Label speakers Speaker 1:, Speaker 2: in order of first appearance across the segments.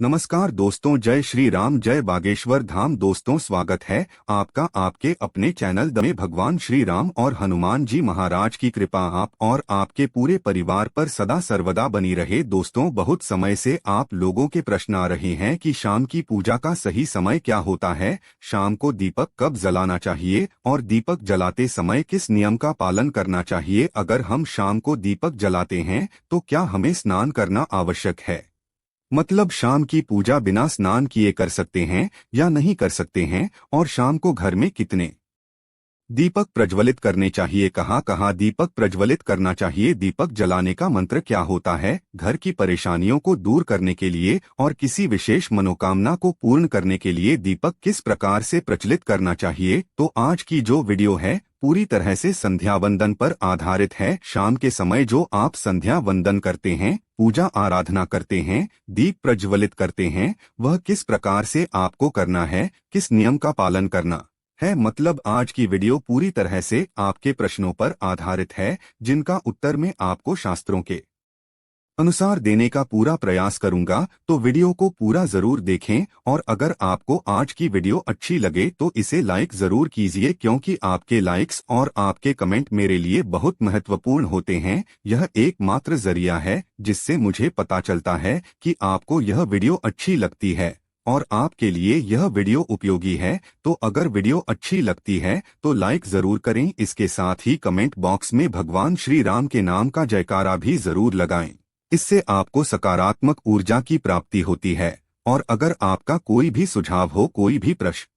Speaker 1: नमस्कार दोस्तों, जय श्री राम, जय बागेश्वर धाम। दोस्तों, स्वागत है आपका आपके अपने चैनल में। भगवान श्री राम और हनुमान जी महाराज की कृपा आप और आपके पूरे परिवार पर सदा सर्वदा बनी रहे। दोस्तों, बहुत समय से आप लोगों के प्रश्न आ रहे हैं कि शाम की पूजा का सही समय क्या होता है, शाम को दीपक कब जलाना चाहिए और दीपक जलाते समय किस नियम का पालन करना चाहिए। अगर हम शाम को दीपक जलाते हैं तो क्या हमें स्नान करना आवश्यक है, मतलब शाम की पूजा बिना स्नान किए कर सकते हैं या नहीं कर सकते हैं, और शाम को घर में कितने दीपक प्रज्वलित करने चाहिए, कहाँ कहाँ दीपक प्रज्वलित करना चाहिए, दीपक जलाने का मंत्र क्या होता है, घर की परेशानियों को दूर करने के लिए और किसी विशेष मनोकामना को पूर्ण करने के लिए दीपक किस प्रकार से प्रज्वलित करना चाहिए। तो आज की जो वीडियो है पूरी तरह से संध्या वंदन पर आधारित है। शाम के समय जो आप संध्या वंदन करते हैं, पूजा आराधना करते हैं, दीप प्रज्वलित करते हैं, वह किस प्रकार से आपको करना है, किस नियम का पालन करना है। मतलब आज की वीडियो पूरी तरह से आपके प्रश्नों पर आधारित है, जिनका उत्तर मैं आपको शास्त्रों के अनुसार देने का पूरा प्रयास करूंगा। तो वीडियो को पूरा जरूर देखें, और अगर आपको आज की वीडियो अच्छी लगे तो इसे लाइक जरूर कीजिए, क्योंकि आपके लाइक्स और आपके कमेंट मेरे लिए बहुत महत्वपूर्ण होते हैं। यह एकमात्र जरिया है जिससे मुझे पता चलता है कि आपको यह वीडियो अच्छी लगती है और आपके लिए यह वीडियो उपयोगी है। तो अगर वीडियो अच्छी लगती है तो लाइक जरूर करें। इसके साथ ही कमेंट बॉक्स में भगवान श्री राम के नाम का जयकारा भी जरूर लगाएं। इससे आपको सकारात्मक ऊर्जा की प्राप्ति होती है। और अगर आपका कोई भी सुझाव हो, कोई भी प्रश्न,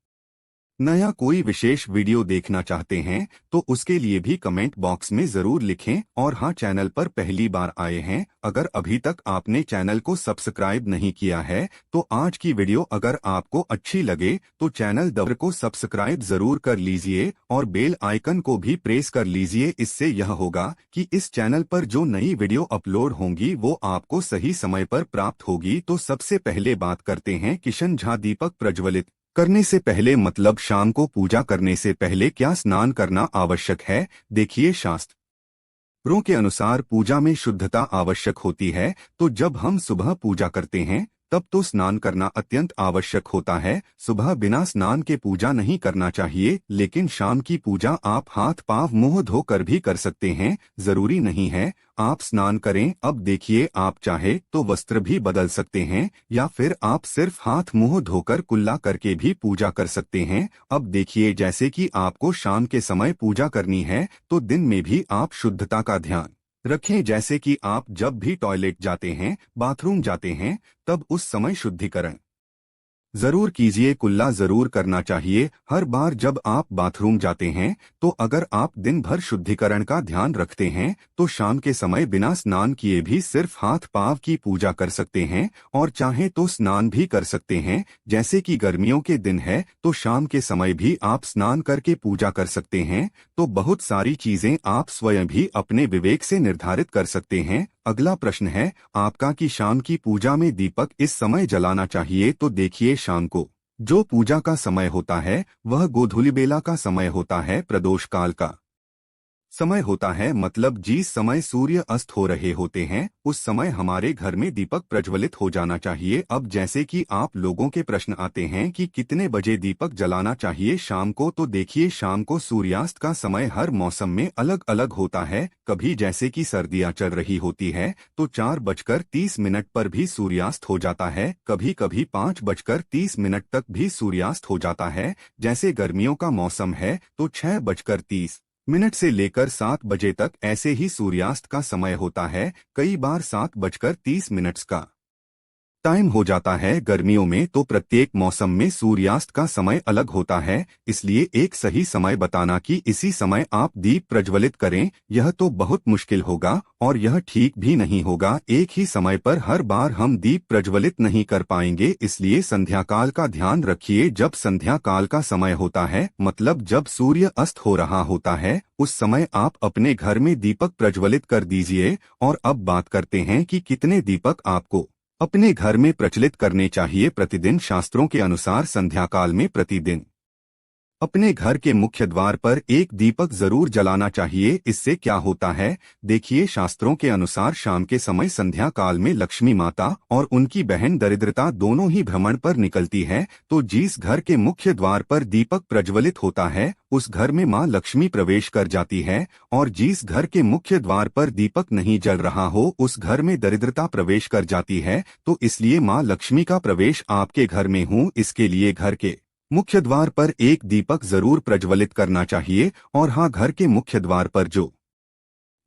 Speaker 1: नया कोई विशेष वीडियो देखना चाहते हैं, तो उसके लिए भी कमेंट बॉक्स में जरूर लिखें। और हाँ, चैनल पर पहली बार आए हैं, अगर अभी तक आपने चैनल को सब्सक्राइब नहीं किया है तो आज की वीडियो अगर आपको अच्छी लगे तो चैनल दबकर को सब्सक्राइब जरूर कर लीजिए और बेल आइकन को भी प्रेस कर लीजिए। इससे यह होगा कि इस चैनल पर जो नई वीडियो अपलोड होंगी वो आपको सही समय पर प्राप्त होगी। तो सबसे पहले बात करते हैं किशन झा, दीपक प्रज्वलित करने से पहले, मतलब शाम को पूजा करने से पहले क्या स्नान करना आवश्यक है। देखिए, शास्त्रों के अनुसार पूजा में शुद्धता आवश्यक होती है। तो जब हम सुबह पूजा करते हैं तब तो स्नान करना अत्यंत आवश्यक होता है। सुबह बिना स्नान के पूजा नहीं करना चाहिए, लेकिन शाम की पूजा आप हाथ पांव मुंह धोकर भी कर सकते हैं, जरूरी नहीं है आप स्नान करें। अब देखिए, आप चाहे तो वस्त्र भी बदल सकते हैं या फिर आप सिर्फ हाथ मुंह धोकर कुल्ला करके भी पूजा कर सकते हैं। अब देखिए, जैसे कि आपको शाम के समय पूजा करनी है तो दिन में भी आप शुद्धता का ध्यान रखें। जैसे कि आप जब भी टॉयलेट जाते हैं, बाथरूम जाते हैं, तब उस समय शुद्धिकरण जरूर कीजिए, कुल्ला जरूर करना चाहिए हर बार जब आप बाथरूम जाते हैं। तो अगर आप दिन भर शुद्धिकरण का ध्यान रखते हैं तो शाम के समय बिना स्नान किए भी सिर्फ हाथ पांव की पूजा कर सकते हैं, और चाहे तो स्नान भी कर सकते हैं। जैसे कि गर्मियों के दिन है तो शाम के समय भी आप स्नान करके पूजा कर सकते हैं। तो बहुत सारी चीजें आप स्वयं भी अपने विवेक से निर्धारित कर सकते हैं। अगला प्रश्न है आपका कि शाम की पूजा में दीपक इस समय जलाना चाहिए। तो देखिए, शाम को जो पूजा का समय होता है वह गोधूलि बेला का समय होता है, प्रदोष काल का समय होता है। मतलब जिस समय सूर्य अस्त हो रहे होते हैं उस समय हमारे घर में दीपक प्रज्वलित हो जाना चाहिए। अब जैसे कि आप लोगों के प्रश्न आते हैं कि कितने बजे दीपक जलाना चाहिए शाम को, तो देखिए, शाम को सूर्यास्त का समय हर मौसम में अलग अलग होता है। कभी जैसे कि सर्दियां चल रही होती है तो 4:30 पर भी सूर्यास्त हो जाता है, कभी कभी 5:30 तक भी सूर्यास्त हो जाता है। जैसे गर्मियों का मौसम है तो 6:30 से लेकर 7 बजे तक ऐसे ही सूर्यास्त का समय होता है। कई बार 7:30 का टाइम हो जाता है। गर्मियों में तो प्रत्येक मौसम में सूर्यास्त का समय अलग होता है, इसलिए एक सही समय बताना कि इसी समय आप दीप प्रज्वलित करें, यह तो बहुत मुश्किल होगा और यह ठीक भी नहीं होगा। एक ही समय पर हर बार हम दीप प्रज्वलित नहीं कर पाएंगे, इसलिए संध्या काल का ध्यान रखिए। जब संध्या काल का समय होता है, मतलब जब सूर्य अस्त हो रहा होता है, उस समय आप अपने घर में दीपक प्रज्वलित कर दीजिए। और अब बात करते हैं कि कितने दीपक आपको अपने घर में प्रचलित करने चाहिए प्रतिदिन। शास्त्रों के अनुसार संध्या काल में प्रतिदिन अपने घर के मुख्य द्वार पर एक दीपक जरूर जलाना चाहिए। इससे क्या होता है, देखिए, शास्त्रों के अनुसार शाम के समय संध्या काल में लक्ष्मी माता और उनकी बहन दरिद्रता दोनों ही भ्रमण पर निकलती है। तो जिस घर के मुख्य द्वार पर दीपक प्रज्वलित होता है उस घर में मां लक्ष्मी प्रवेश कर जाती है, और जिस घर के मुख्य द्वार पर दीपक नहीं जल रहा हो उस घर में दरिद्रता प्रवेश कर जाती है। तो इसलिए मां लक्ष्मी का प्रवेश आपके घर में हो, इसके लिए घर के मुख्य द्वार पर एक दीपक जरूर प्रज्वलित करना चाहिए। और हाँ, घर के मुख्य द्वार पर जो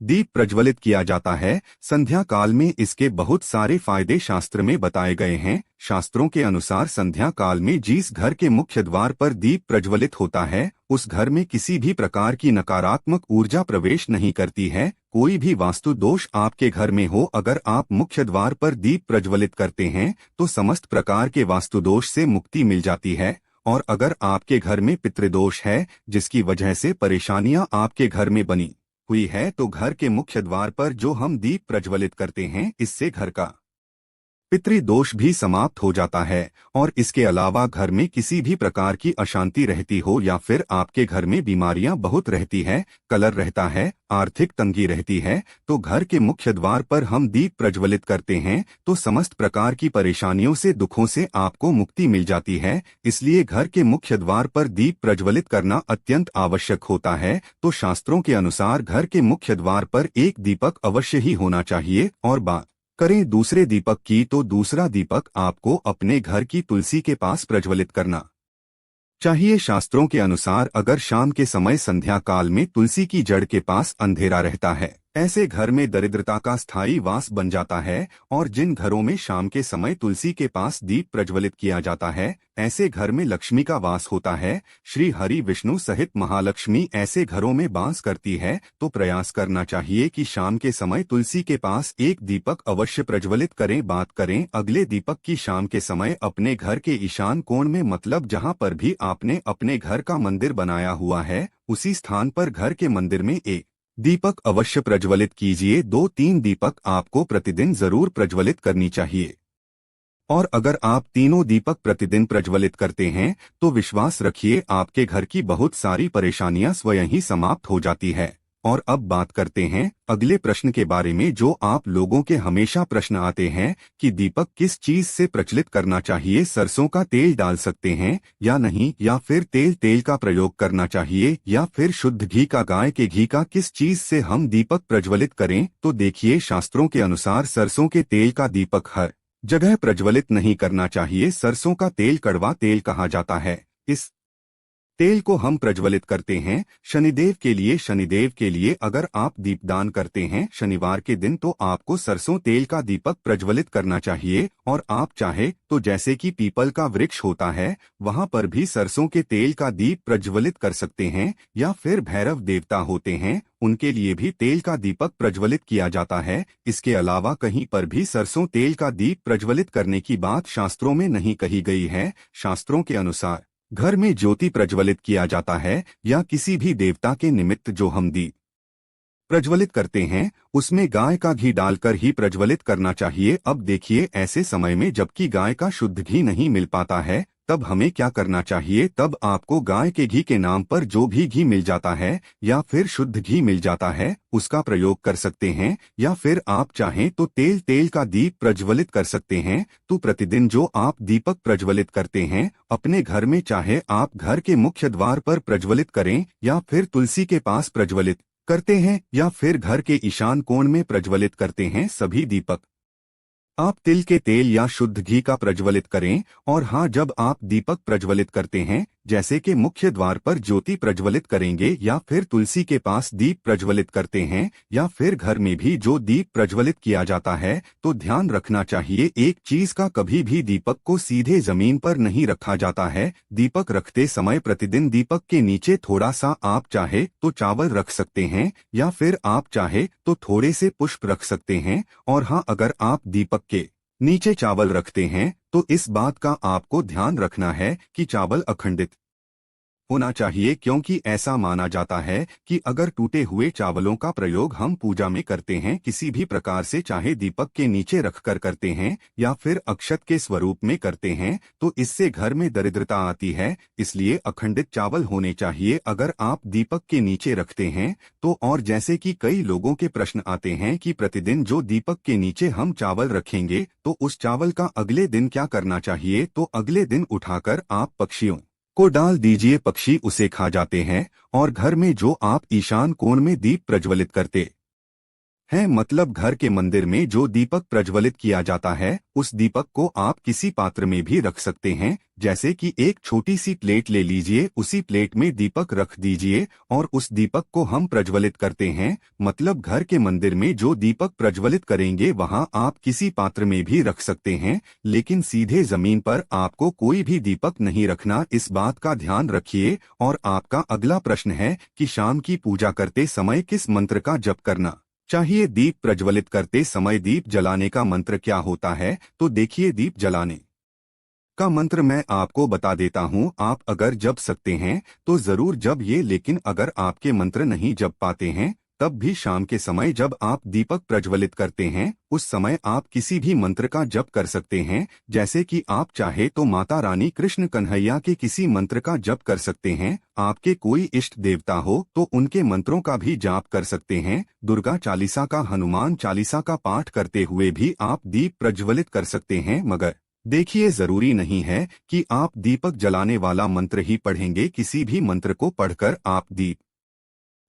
Speaker 1: दीप प्रज्वलित किया जाता है संध्या काल में, इसके बहुत सारे फायदे शास्त्र में बताए गए हैं। शास्त्रों के अनुसार संध्या काल में जिस घर के मुख्य द्वार पर दीप प्रज्वलित होता है उस घर में किसी भी प्रकार की नकारात्मक ऊर्जा प्रवेश नहीं करती है। कोई भी वास्तु दोष आपके घर में हो, अगर आप मुख्य द्वार पर दीप प्रज्वलित करते हैं तो समस्त प्रकार के वास्तु दोष से मुक्ति मिल जाती है। और अगर आपके घर में पितृदोष है जिसकी वजह से परेशानियां आपके घर में बनी हुई है, तो घर के मुख्य द्वार पर जो हम दीप प्रज्वलित करते हैं इससे घर का पितृदोष भी समाप्त हो जाता है। और इसके अलावा घर में किसी भी प्रकार की अशांति रहती हो या फिर आपके घर में बीमारियां बहुत रहती है, कलह रहता है, आर्थिक तंगी रहती है, तो घर के मुख्य द्वार पर हम दीप प्रज्वलित करते हैं तो समस्त प्रकार की परेशानियों से, दुखों से आपको मुक्ति मिल जाती है। इसलिए घर के मुख्य द्वार पर दीप प्रज्वलित करना अत्यंत आवश्यक होता है। तो शास्त्रों के अनुसार घर के मुख्य द्वार पर एक दीपक अवश्य ही होना चाहिए। और बात करें दूसरे दीपक की, तो दूसरा दीपक आपको अपने घर की तुलसी के पास प्रज्वलित करना चाहिए। शास्त्रों के अनुसार अगर शाम के समय संध्या काल में तुलसी की जड़ के पास अंधेरा रहता है, ऐसे घर में दरिद्रता का स्थायी वास बन जाता है। और जिन घरों में शाम के समय तुलसी के पास दीप प्रज्वलित किया जाता है ऐसे घर में लक्ष्मी का वास होता है। श्री हरि विष्णु सहित महालक्ष्मी ऐसे घरों में वास करती है। तो प्रयास करना चाहिए कि शाम के समय तुलसी के पास एक दीपक अवश्य प्रज्वलित करें। बात करें अगले दीपक की, शाम के समय अपने घर के ईशान कोण में, मतलब जहां पर भी आपने अपने घर का मंदिर बनाया हुआ है उसी स्थान पर घर के मंदिर में एक दीपक अवश्य प्रज्वलित कीजिए। 2-3 दीपक आपको प्रतिदिन जरूर प्रज्वलित करनी चाहिए। और अगर आप तीनों दीपक प्रतिदिन प्रज्वलित करते हैं तो विश्वास रखिए आपके घर की बहुत सारी परेशानियां स्वयं ही समाप्त हो जाती है। और अब बात करते हैं अगले प्रश्न के बारे में, जो आप लोगों के हमेशा प्रश्न आते हैं कि दीपक किस चीज से प्रज्वलित करना चाहिए, सरसों का तेल डाल सकते हैं या नहीं, या फिर तेल का प्रयोग करना चाहिए, या फिर शुद्ध घी का, गाय के घी का, किस चीज से हम दीपक प्रज्वलित करें। तो देखिए, शास्त्रों के अनुसार सरसों के तेल का दीपक हर जगह प्रज्वलित नहीं करना चाहिए। सरसों का तेल कड़वा तेल कहा जाता है। इस तेल को हम प्रज्वलित करते हैं शनिदेव के लिए। शनिदेव के लिए अगर आप दीपदान करते हैं शनिवार के दिन तो आपको सरसों तेल का दीपक प्रज्वलित करना चाहिए। और आप चाहे तो जैसे कि पीपल का वृक्ष होता है वहां पर भी सरसों के तेल का दीप प्रज्वलित कर सकते हैं, या फिर भैरव देवता होते हैं उनके लिए भी तेल का दीपक प्रज्वलित किया जाता है। इसके अलावा कहीं पर भी सरसों तेल का दीप प्रज्वलित करने की बात शास्त्रों में नहीं कही गई है। शास्त्रों के अनुसार घर में ज्योति प्रज्वलित किया जाता है या किसी भी देवता के निमित्त जो हम दीप प्रज्वलित करते हैं उसमें गाय का घी डालकर ही प्रज्वलित करना चाहिए। अब देखिए, ऐसे समय में जबकि गाय का शुद्ध घी नहीं मिल पाता है तब हमें क्या करना चाहिए। तब आपको गाय के घी के नाम पर जो भी घी मिल जाता है या फिर शुद्ध घी मिल जाता है उसका प्रयोग कर सकते हैं, या फिर आप चाहें तो तेल का दीप प्रज्वलित कर सकते हैं। तो प्रतिदिन जो आप दीपक प्रज्वलित करते हैं अपने घर में, चाहे आप घर के मुख्य द्वार पर प्रज्वलित करें या फिर तुलसी के पास प्रज्वलित करते हैं या फिर घर के ईशान कोण में प्रज्वलित करते हैं, सभी दीपक आप तिल के तेल या शुद्ध घी का प्रज्वलित करें। और हाँ, जब आप दीपक प्रज्वलित करते हैं जैसे कि मुख्य द्वार पर ज्योति प्रज्वलित करेंगे या फिर तुलसी के पास दीप प्रज्वलित करते हैं या फिर घर में भी जो दीप प्रज्वलित किया जाता है, तो ध्यान रखना चाहिए एक चीज का, कभी भी दीपक को सीधे जमीन पर नहीं रखा जाता है। दीपक रखते समय प्रतिदिन दीपक के नीचे थोड़ा सा आप चाहे तो चावल रख सकते हैं या फिर आप चाहे तो थोड़े से पुष्प रख सकते हैं। और हाँ, अगर आप दीपक के नीचे चावल रखते हैं तो इस बात का आपको ध्यान रखना है कि चावल अखंडित होना चाहिए, क्योंकि ऐसा माना जाता है कि अगर टूटे हुए चावलों का प्रयोग हम पूजा में करते हैं, किसी भी प्रकार से, चाहे दीपक के नीचे रखकर करते हैं या फिर अक्षत के स्वरूप में करते हैं, तो इससे घर में दरिद्रता आती है। इसलिए अखंडित चावल होने चाहिए अगर आप दीपक के नीचे रखते हैं तो। और जैसे कि कई लोगों के प्रश्न आते हैं कि प्रतिदिन जो दीपक के नीचे हम चावल रखेंगे तो उस चावल का अगले दिन क्या करना चाहिए, तो अगले दिन उठाकर आप पक्षियों को डाल दीजिए, पक्षी उसे खा जाते हैं। और घर में जो आप ईशान कोण में दीप प्रज्वलित करते हैं, मतलब घर के मंदिर में जो दीपक प्रज्वलित किया जाता है, उस दीपक को आप किसी पात्र में भी रख सकते हैं। जैसे कि एक छोटी सी प्लेट ले लीजिए, उसी प्लेट में दीपक रख दीजिए और उस दीपक को हम प्रज्वलित करते हैं। मतलब घर के मंदिर में जो दीपक प्रज्वलित करेंगे वहां आप किसी पात्र में भी रख सकते हैं, लेकिन सीधे जमीन पर आपको कोई भी दीपक नहीं रखना, इस बात का ध्यान रखिए। और आपका अगला प्रश्न है कि शाम की पूजा करते समय किस मंत्र का जप करना चाहिए। दीप प्रज्वलित करते समय दीप जलाने का मंत्र क्या होता है, तो देखिए, दीप जलाने का मंत्र मैं आपको बता देता हूं। आप अगर जप सकते हैं तो जरूर जप ये, लेकिन अगर आपके मंत्र नहीं जप पाते हैं तब भी शाम के समय जब आप दीपक प्रज्वलित करते हैं उस समय आप किसी भी मंत्र का जप कर सकते हैं। जैसे कि आप चाहे तो माता रानी कृष्ण कन्हैया के किसी मंत्र का जप कर सकते हैं। आपके कोई इष्ट देवता हो तो उनके मंत्रों का भी जाप कर सकते हैं। दुर्गा चालीसा का, हनुमान चालीसा का पाठ करते हुए भी आप दीप प्रज्वलित कर सकते हैं। मगर देखिए, जरूरी नहीं है कि आप दीपक जलाने वाला मंत्र ही पढ़ेंगे, किसी भी मंत्र को पढ़कर आप दीप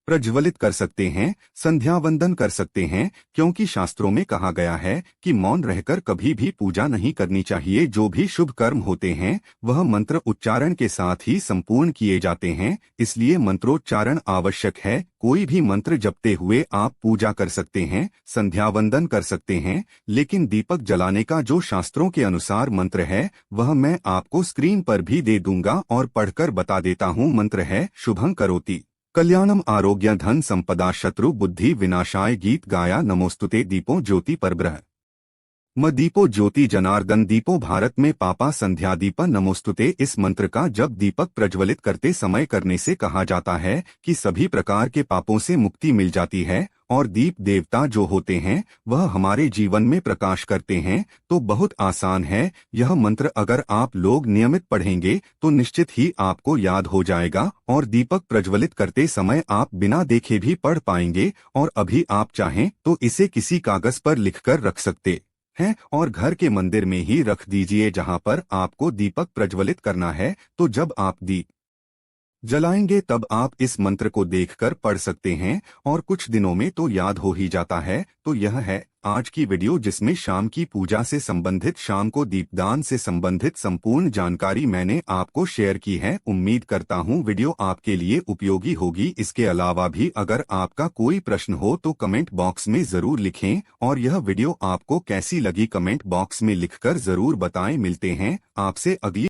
Speaker 1: प्रज्वलित कर सकते हैं, संध्या वंदन कर सकते हैं। क्योंकि शास्त्रों में कहा गया है कि मौन रहकर कभी भी पूजा नहीं करनी चाहिए। जो भी शुभ कर्म होते हैं वह मंत्र उच्चारण के साथ ही संपूर्ण किए जाते हैं, इसलिए मंत्रोच्चारण आवश्यक है। कोई भी मंत्र जपते हुए आप पूजा कर सकते हैं, संध्या वंदन कर सकते हैं, लेकिन दीपक जलाने का जो शास्त्रों के अनुसार मंत्र है वह मैं आपको स्क्रीन पर भी दे दूंगा और पढ़कर बता देता हूँ। मंत्र है शुभं करोति कल्याणम आरोग्य धन संपदा शत्रु बुद्धि विनाशाय। गीत गाया नमोस्तुते दीपो ज्योति परब्रह्म म दीपो ज्योति जनार्दन दीपो भारत में पापा संध्या दीप नमोस्तुते। इस मंत्र का जब दीपक प्रज्वलित करते समय करने से कहा जाता है कि सभी प्रकार के पापों से मुक्ति मिल जाती है और दीप देवता जो होते हैं वह हमारे जीवन में प्रकाश करते हैं। तो बहुत आसान है यह मंत्र, अगर आप लोग नियमित पढ़ेंगे तो निश्चित ही आपको याद हो जाएगा और दीपक प्रज्वलित करते समय आप बिना देखे भी पढ़ पाएंगे। और अभी आप चाहें तो इसे किसी कागज पर लिखकर रख सकते हैं और घर के मंदिर में ही रख दीजिए जहां पर आपको दीपक प्रज्वलित करना है। तो जब आप दीप जलाएंगे तब आप इस मंत्र को देखकर पढ़ सकते हैं और कुछ दिनों में तो याद हो ही जाता है। तो यह है आज की वीडियो, जिसमें शाम की पूजा से संबंधित, शाम को दीपदान से संबंधित संपूर्ण जानकारी मैंने आपको शेयर की है। उम्मीद करता हूं वीडियो आपके लिए उपयोगी होगी। इसके अलावा भी अगर आपका कोई प्रश्न हो तो कमेंट बॉक्स में जरूर लिखें और यह वीडियो आपको कैसी लगी कमेंट बॉक्स में लिखकर जरूर बताएं। मिलते हैं आपसे अगली